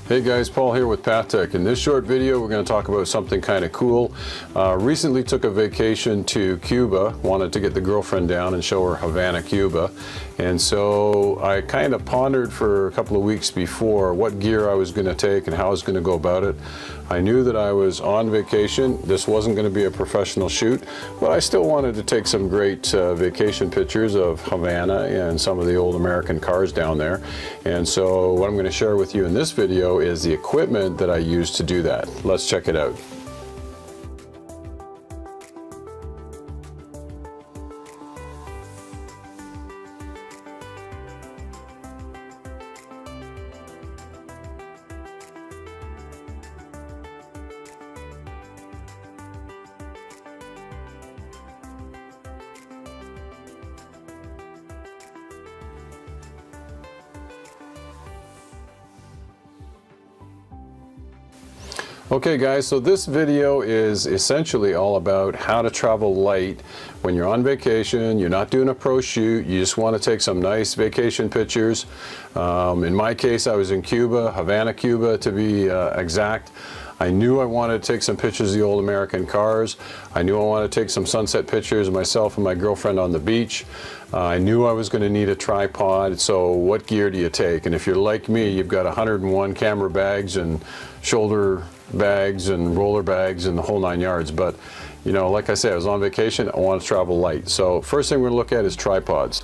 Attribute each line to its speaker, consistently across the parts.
Speaker 1: Hey guys, Paul here with PathTech. In this short video, we're going to talk about something kind of cool. Recently took a vacation to Cuba, wanted to get the girlfriend down and show her Havana, Cuba. And so I kind of pondered for a couple of weeks before what gear I was going to take and how I was going to go about it. I knew that I was on vacation. This wasn't going to be a professional shoot, but I still wanted to take some great vacation pictures of Havana and some of the old American cars down there. And so what I'm going to share with you in this video is the equipment that I use to do that. Let's check it out. Okay guys, so this video is essentially all about how to travel light when you're on vacation, you're not doing a pro shoot, you just want to take some nice vacation pictures. In my case, I was in Cuba, Havana, Cuba to be exact. I knew I wanted to take some pictures of the old American cars. I knew I wanted to take some sunset pictures of myself and my girlfriend on the beach. I knew I was going to need a tripod, so what gear do you take? And if you're like me, you've got 101 camera bags and shoulder bags and roller bags and the whole 9 yards. But you know, like I said, I was on vacation, I want to travel light. So first thing we're going to look at is tripods.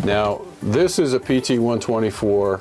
Speaker 1: Now this is a PT124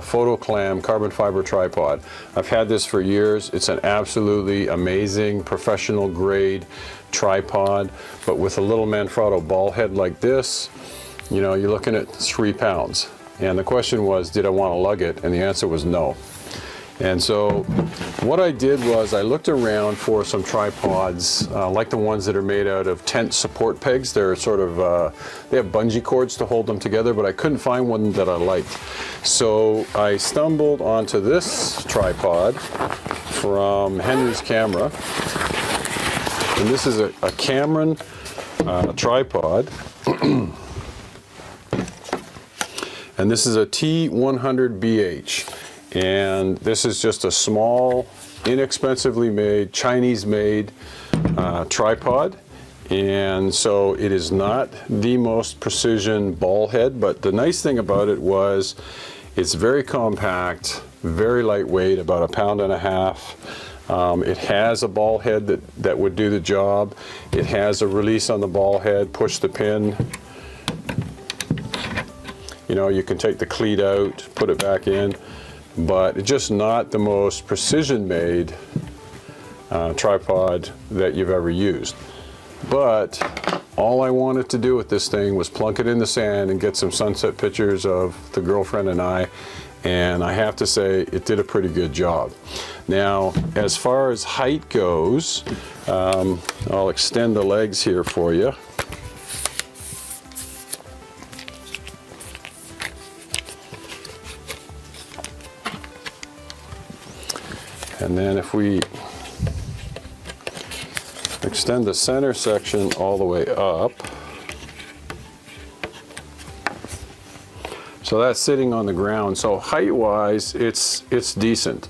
Speaker 1: Photoclam carbon fiber tripod. I've had this for years. It's an absolutely amazing professional grade tripod, but with a little Manfrotto ball head like this, you know, you're looking at 3 pounds. And the question was, did I want to lug it? And the answer was no. And so what I did was I looked around for some tripods like the ones that are made out of tent support pegs. They're sort of, they have bungee cords to hold them together, but I couldn't find one that I liked. So I stumbled onto this tripod from Henry's Camera. And this is a Cameron tripod. And this is a T100BH. And this is just a small, inexpensively made, Chinese-made tripod. And so it is not the most precision ball head, but the nice thing about it was it's very compact, very lightweight, about 1.5 pounds. It has a ball head that would do the job. It has a release on the ball head, push the pin. You know, you can take the cleat out, put it back in. But it's just not the most precision-made tripod that you've ever used. But all I wanted to do with this thing was plunk it in the sand and get some sunset pictures of the girlfriend and I have to say it did a pretty good job. Now, as far as height goes, I'll extend the legs here for you. And then if we extend the center section all the way up, so that's sitting on the ground. So height-wise, it's decent.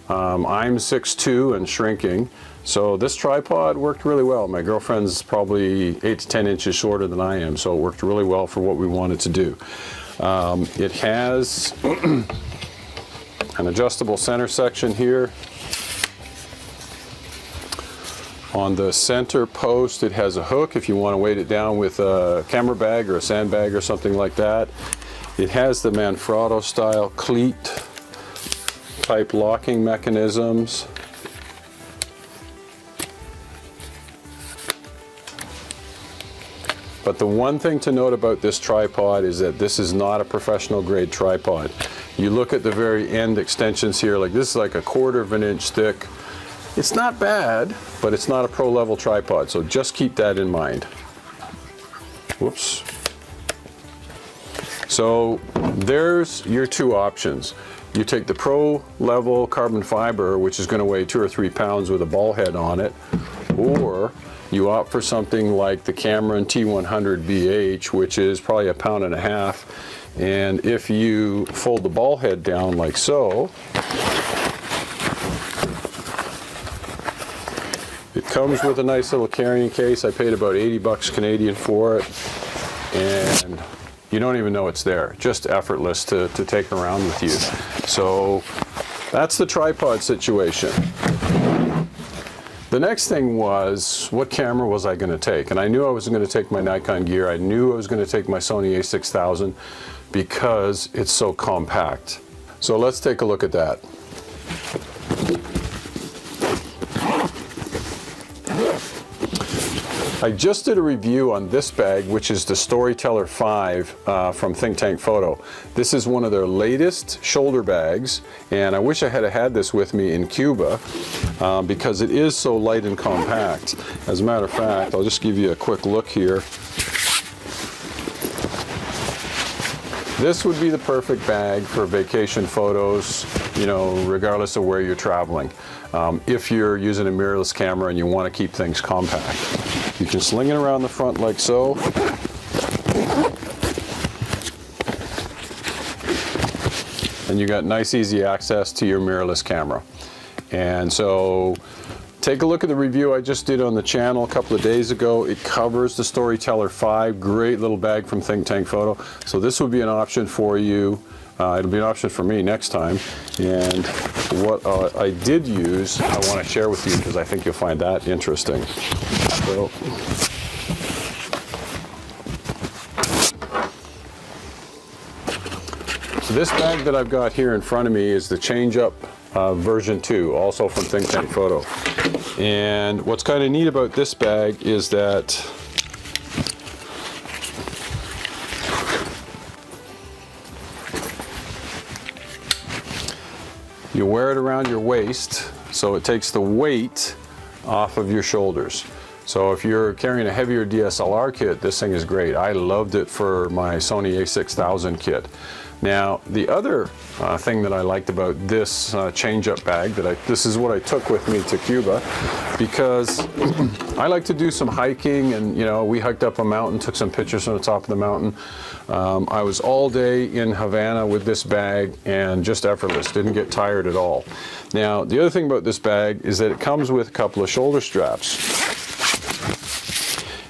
Speaker 1: I'm 6'2" and shrinking, so this tripod worked really well. My girlfriend's probably 8 to 10 inches shorter than I am, so it worked really well for what we wanted to do. It has an adjustable center section here. On the center post, it has a hook if you want to weight it down with a camera bag or a sandbag or something like that. It has the Manfrotto style cleat type locking mechanisms. But the one thing to note about this tripod is that this is not a professional grade tripod. You look at the very end extensions here, like this is like 1/4 of an inch thick. It's not bad, but it's not a pro level tripod, so just keep that in mind. Whoops. So there's your 2 options. You take the pro level carbon fiber, which is going to weigh 2 or 3 pounds with a ball head on it, or you opt for something like the Cameron T100BH, which is probably 1.5 pounds. And if you fold the ball head down like so, comes with a nice little carrying case. I paid about 80 bucks Canadian for it, and you don't even know it's there. Just effortless to take around with you. So that's the tripod situation. The next thing was, what camera was I going to take? And I knew I was going to take my Nikon gear. I knew I was going to take my Sony a6000 because it's so compact. So let's take a look at that. I just did a review on this bag, which is the Storyteller 5 from Think Tank Photo. This is one of their latest shoulder bags, and I wish I had had this with me in Cuba because it is so light and compact. As a matter of fact, I'll just give you a quick look here. This would be the perfect bag for vacation photos, you know, regardless of where you're traveling. If you're using a mirrorless camera and you want to keep things compact. You can sling it around the front like so. And you got nice, easy access to your mirrorless camera. And so take a look at the review I just did on the channel a couple of days ago. It covers the Storyteller 5, great little bag from Think Tank Photo. So this would be an option for you. It'll be an option for me next time. And what I did use, I want to share with you because I think you'll find that interesting. So, this bag that I've got here in front of me is the Change Up version 2, also from Think Tank Photo. And what's kind of neat about this bag is that you wear it around your waist, so it takes the weight off of your shoulders. So if you're carrying a heavier DSLR kit, this thing is great. I loved it for my Sony a6000 kit. Now, the other thing that I liked about this change-up bag, this is what I took with me to Cuba, because I like to do some hiking, and you know, we hiked up a mountain, took some pictures from the top of the mountain. I was all day in Havana with this bag and just effortless, didn't get tired at all. Now, the other thing about this bag is that it comes with a couple of shoulder straps.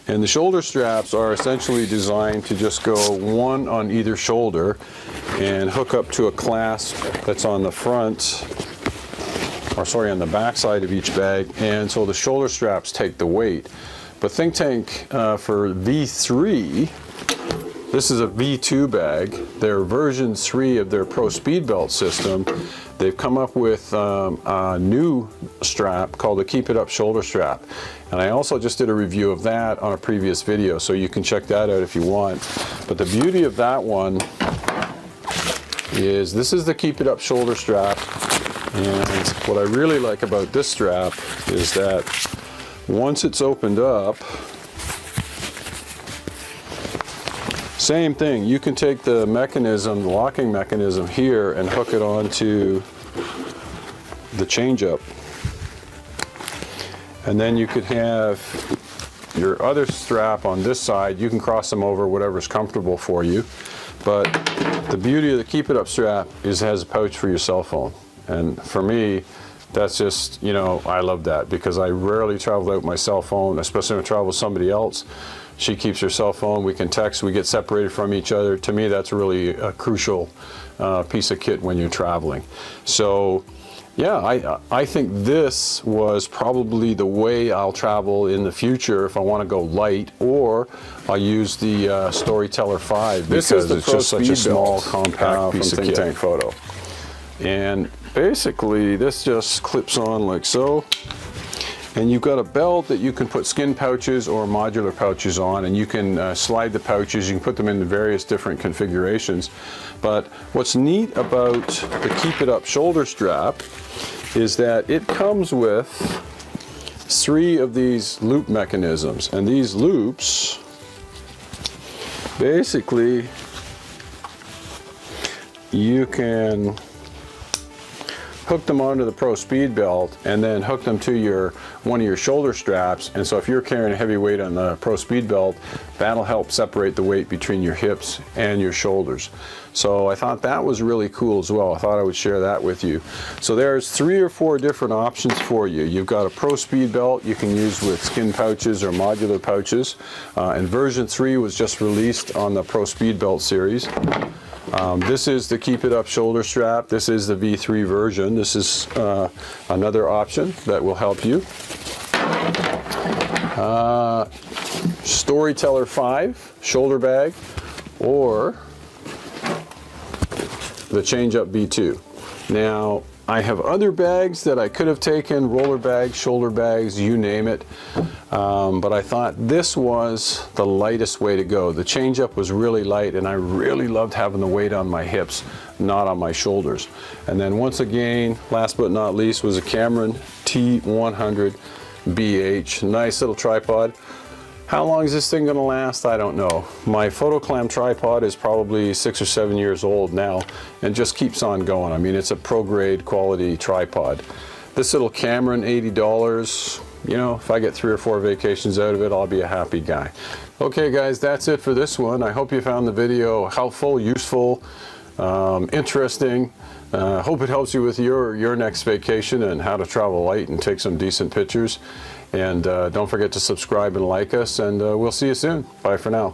Speaker 1: And the shoulder straps are essentially designed to just go one on either shoulder and hook up to a clasp that's on the front, or sorry, on the back side of each bag, and so the shoulder straps take the weight. But Think Tank for V3, this is a V2 bag, their version 3 of their Pro Speed Belt system. They've come up with a new strap called the Keep It Up shoulder strap. And I also just did a review of that on a previous video, so you can check that out if you want. But the beauty of that one is this is the Keep It Up shoulder strap. And what I really like about this strap is that once it's opened up, same thing, you can take the mechanism, the locking mechanism here, and hook it onto the change-up. And then you could have your other strap on this side. You can cross them over, whatever's comfortable for you. But the beauty of the Keep It Up strap is it has a pouch for your cell phone. And for me, that's just, you know, I love that because I rarely travel without my cell phone, especially when I travel with somebody else. She keeps her cell phone, we can text, we get separated from each other. To me, that's really a crucial piece of kit when you're traveling. So, yeah, I think this was probably the way I'll travel in the future if I want to go light, or I'll use the Storyteller 5 because it's just such a small, compact piece of kit. Think Tank Photo. And basically, this just clips on like so. And you've got a belt that you can put skin pouches or modular pouches on, and you can slide the pouches, you can put them in various different configurations. But what's neat about the Keep It Up shoulder strap is that it comes with 3 of these loop mechanisms. And these loops, basically, you can hook them onto the Pro Speed belt, and then hook them to one of your shoulder straps. And so if you're carrying a heavy weight on the Pro Speed belt, that'll help separate the weight between your hips and your shoulders. So I thought that was really cool as well. I thought I would share that with you. So there's 3 or 4 different options for you. You've got a Pro Speed belt you can use with skin pouches or modular pouches. And version 3 was just released on the Pro Speed belt series. This is the Keep It Up shoulder strap. This is the V3 version. This is another option that will help you. Storyteller 5 shoulder bag, or the Change Up V2. Now, I have other bags that I could have taken, roller bags, shoulder bags, you name it, but I thought this was the lightest way to go. The Change Up was really light, and I really loved having the weight on my hips, not on my shoulders. And then once again, last but not least, was a Cameron T100 BH. Nice little tripod. How long is this thing going to last? I don't know. My Photoclam tripod is probably 6 or 7 years old now and just keeps on going. I mean, it's a pro grade quality tripod. This little Cameron, $80. You know, if I get 3 or 4 vacations out of it, I'll be a happy guy. Okay guys, that's it for this one. I hope you found the video helpful, useful, interesting. Hope it helps you with your next vacation and how to travel light and take some decent pictures. And don't forget to subscribe and like us, and we'll see you soon. Bye for now.